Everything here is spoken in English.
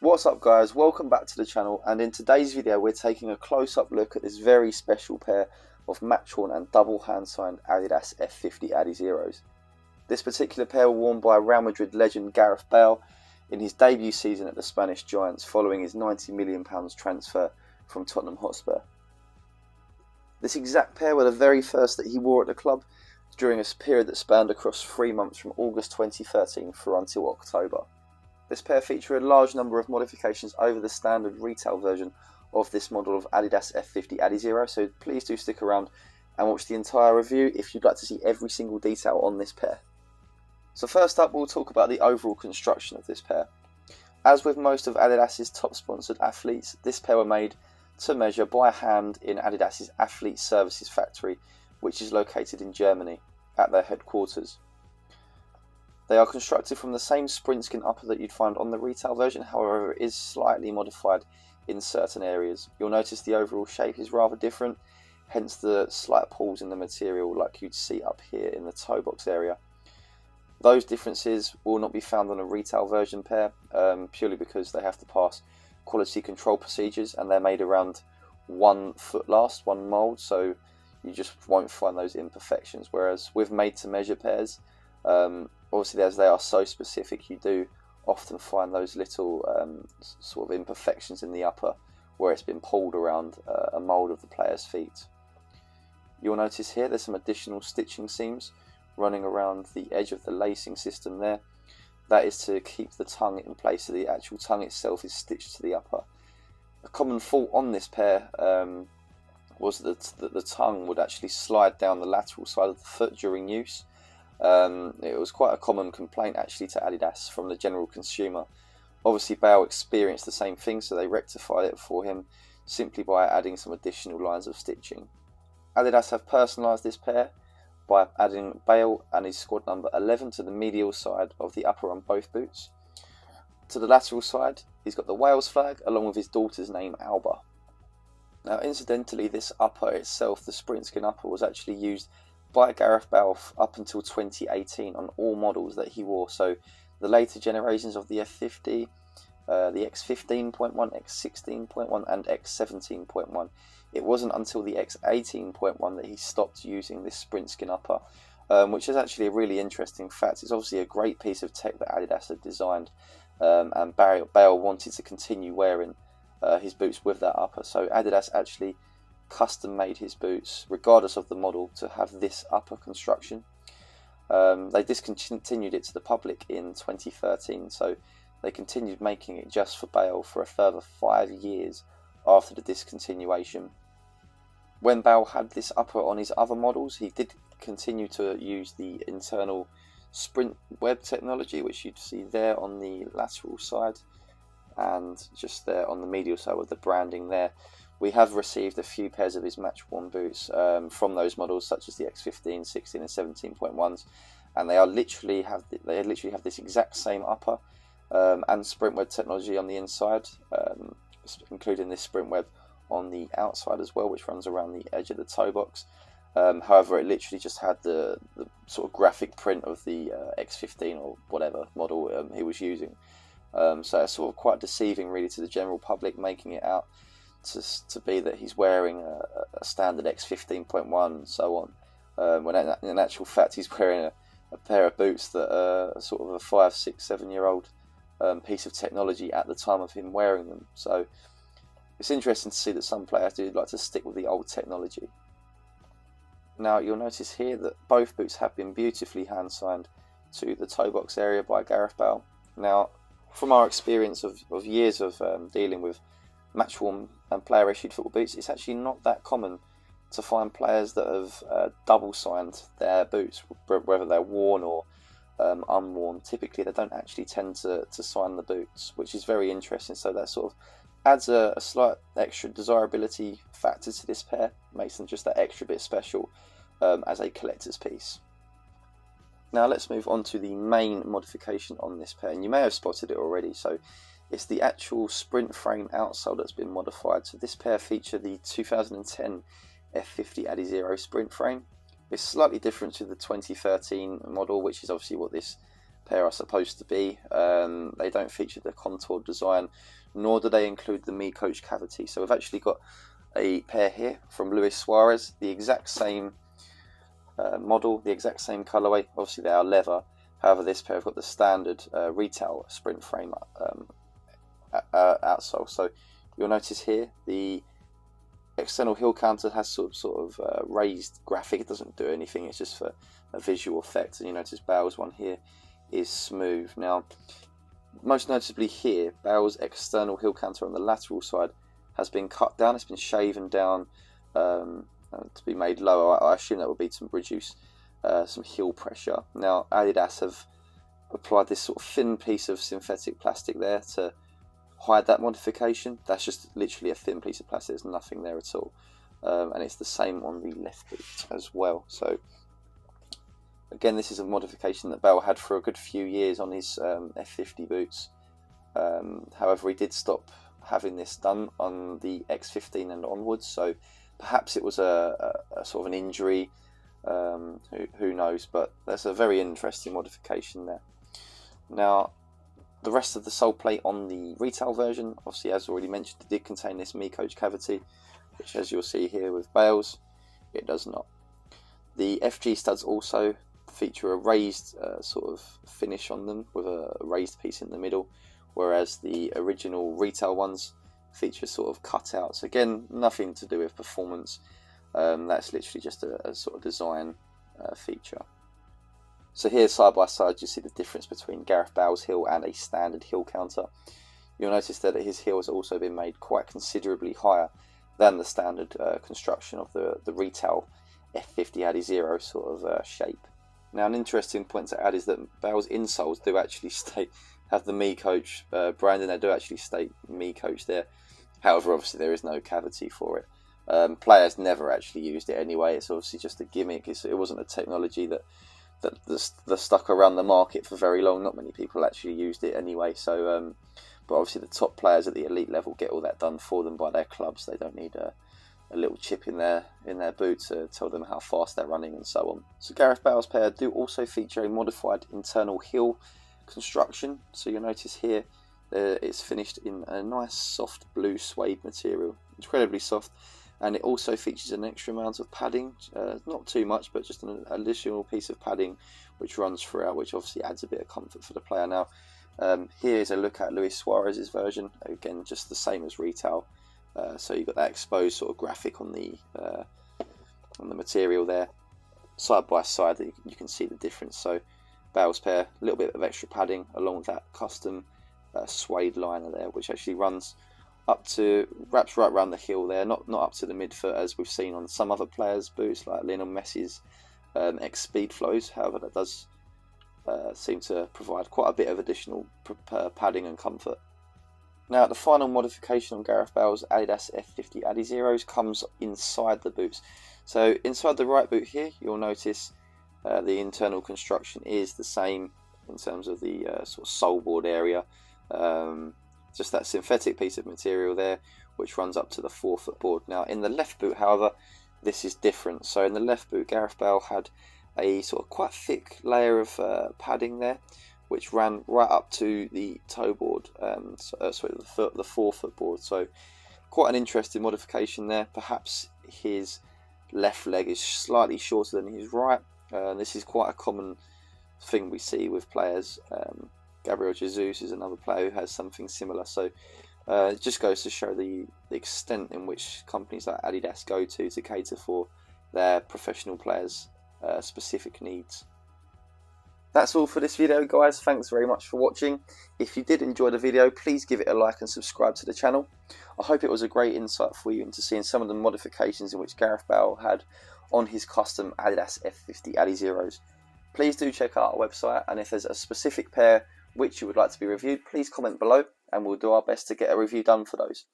What's up guys, welcome back to the channel, and in today's video we're taking a close-up look at this very special pair of match-worn and double hand-signed Adidas F50 Adizeros. This particular pair were worn by Real Madrid legend Gareth Bale in his debut season at the Spanish Giants following his £90 million transfer from Tottenham Hotspur. This exact pair were the very first that he wore at the club during a period that spanned across 3 months from August 2013 through until October. This pair featured a large number of modifications over the standard retail version of this model of Adidas F50 Adizero, so please do stick around and watch the entire review if you'd like to see every single detail on this pair. So first up, we'll talk about the overall construction of this pair. As with most of Adidas's top sponsored athletes, this pair were made to measure by hand in Adidas's Athlete Services factory, which is located in Germany at their headquarters. They are constructed from the same sprint skin upper that you'd find on the retail version, however it is slightly modified in certain areas. You'll notice the overall shape is rather different, hence the slight pulls in the material like you'd see up here in the toe box area. Those differences will not be found on a retail version pair, purely because they have to pass quality control procedures and they're made around 1 foot last, one mould, so you just won't find those imperfections, whereas with made to measure pairs, obviously as they are so specific, you do often find those little sort of imperfections in the upper where it's been pulled around a mould of the player's feet. You'll notice here there's some additional stitching seams running around the edge of the lacing system there. That is to keep the tongue in place, so the actual tongue itself is stitched to the upper. A common fault on this pair was that the tongue would actually slide down the lateral side of the foot during use. It was quite a common complaint actually to Adidas from the general consumer. Obviously Bale experienced the same thing, so they rectified it for him simply by adding some additional lines of stitching. Adidas have personalised this pair by adding Bale and his squad number 11 to the medial side of the upper on both boots. To the lateral side he's got the Wales flag along with his daughter's name Alba. Now incidentally, this upper itself, the sprint skin upper, was actually used by Gareth Bale up until 2018 on all models that he wore. So the later generations of the F50, the X15.1, X16.1 and X17.1. It wasn't until the X18.1 that he stopped using this sprint skin upper, which is actually a really interesting fact. It's obviously a great piece of tech that Adidas had designed, and Bale wanted to continue wearing his boots with that upper. So Adidas actually custom made his boots regardless of the model to have this upper construction. They discontinued it to the public in 2013, so they continued making it just for Bale for a further 5 years after the discontinuation. When Bale had this upper on his other models, he did continue to use the internal sprint web technology, which you'd see there on the lateral side and just there on the medial side with the branding there. We have received a few pairs of his match-worn boots from those models, such as the X15, 16 and 17.1s, and they literally have this exact same upper and sprint web technology on the inside, including this sprint web on the outside as well, which runs around the edge of the toe box. However, it literally just had the sort of graphic print of the X15 or whatever model he was using. So it's sort of quite deceiving really to the general public, making it out to be that he's wearing a standard X15.1 and so on, when in actual fact he's wearing a pair of boots that are sort of a 5, 6, 7 year old piece of technology at the time of him wearing them. So it's interesting to see that some players do like to stick with the old technology. Now you'll notice here that both boots have been beautifully hand signed to the toe box area by Gareth Bale. Now from our experience of years of dealing with match-worn and player-issued football boots, it's actually not that common to find players that have double-signed their boots, whether they're worn or unworn. Typically they don't actually tend to sign the boots, which is very interesting. So that sort of adds a slight extra desirability factor to this pair, makes them just that extra bit special as a collector's piece. Now let's move on to the main modification on this pair, and you may have spotted it already. So it's the actual sprint frame outsole that's been modified. So this pair feature the 2010 F50 Adizero sprint frame. It's slightly different to the 2013 model, which is obviously what this pair are supposed to be. They don't feature the contour design, nor do they include the Me Coach cavity. So we've actually got a pair here from Luis Suarez, the exact same model, the exact same colorway. Obviously they are leather. However, this pair have got the standard retail sprint frame outsole. So you'll notice here the external heel counter has sort of raised graphic. It doesn't do anything, it's just for a visual effect. And you notice Bale's one here is smooth. Now, most noticeably here, Bale's external heel counter on the lateral side has been cut down. It's been shaven down to be made lower. I assume that would be to reduce some heel pressure. Now, Adidas have applied this sort of thin piece of synthetic plastic there to hide that modification. That's just literally a thin piece of plastic. There's nothing there at all, and it's the same on the left boot as well. So again, this is a modification that Bale had for a good few years on his F50 boots. However, he did stop having this done on the X15 and onwards, so perhaps it was a sort of an injury, who knows, but that's a very interesting modification there. Now, the rest of the sole plate on the retail version, obviously as already mentioned, it did contain this Me Coach cavity, which as you'll see here with Bale's, it does not. The FG studs also feature a raised sort of finish on them with a raised piece in the middle, whereas the original retail ones feature sort of cutouts. Again, nothing to do with performance. That's literally just a sort of design feature. So here, side by side, you see the difference between Gareth Bale's heel and a standard heel counter. You'll notice that his heel has also been made quite considerably higher than the standard construction of the retail F50 Adizero sort of shape. Now, an interesting point to add is that Bale's insoles do actually have the Me Coach branding. They do actually state Me Coach there. However, obviously there is no cavity for it. Players never actually used it anyway. It's obviously just a gimmick. It wasn't a technology that stuck around the market for very long. Not many people actually used it anyway. So, but obviously the top players at the elite level get all that done for them by their clubs. They don't need a little chip in their boot to tell them how fast they're running and so on. So Gareth Bale's pair do also feature a modified internal heel construction. So you'll notice here it's finished in a nice soft blue suede material, incredibly soft, and it also features an extra amount of padding, not too much, but just an additional piece of padding which runs throughout, which obviously adds a bit of comfort for the player. Now, here is a look at Luis Suarez's version. Again, just the same as retail. So you've got that exposed sort of graphic on the material there. Side by side, you can see the difference. So Bale's pair, a little bit of extra padding along with that custom suede liner there, which actually wraps right around the heel there, not up to the midfoot as we've seen on some other players' boots like Lionel Messi's X Speed Flows. However, that does seem to provide quite a bit of additional padding and comfort. Now, the final modification on Gareth Bale's Adidas F50 Adizeros comes inside the boots. So inside the right boot here, you'll notice the internal construction is the same in terms of the sort of sole board area. Just that synthetic piece of material there, which runs up to the forefoot board. Now, in the left boot, however, this is different. So in the left boot, Gareth Bale had a sort of quite thick layer of padding there, which ran right up to the toe board, the forefoot board. So quite an interesting modification there. Perhaps his left leg is slightly shorter than his right. This is quite a common thing we see with players. Gabriel Jesus is another player who has something similar. So it just goes to show the extent in which companies like Adidas go to cater for their professional players' specific needs. That's all for this video, guys. Thanks very much for watching. If you did enjoy the video, please give it a like and subscribe to the channel. I hope it was a great insight for you into seeing some of the modifications in which Gareth Bale had on his custom Adidas F50 Adizeros. Please do check out our website, and if there's a specific pair which you would like to be reviewed, please comment below and we'll do our best to get a review done for those.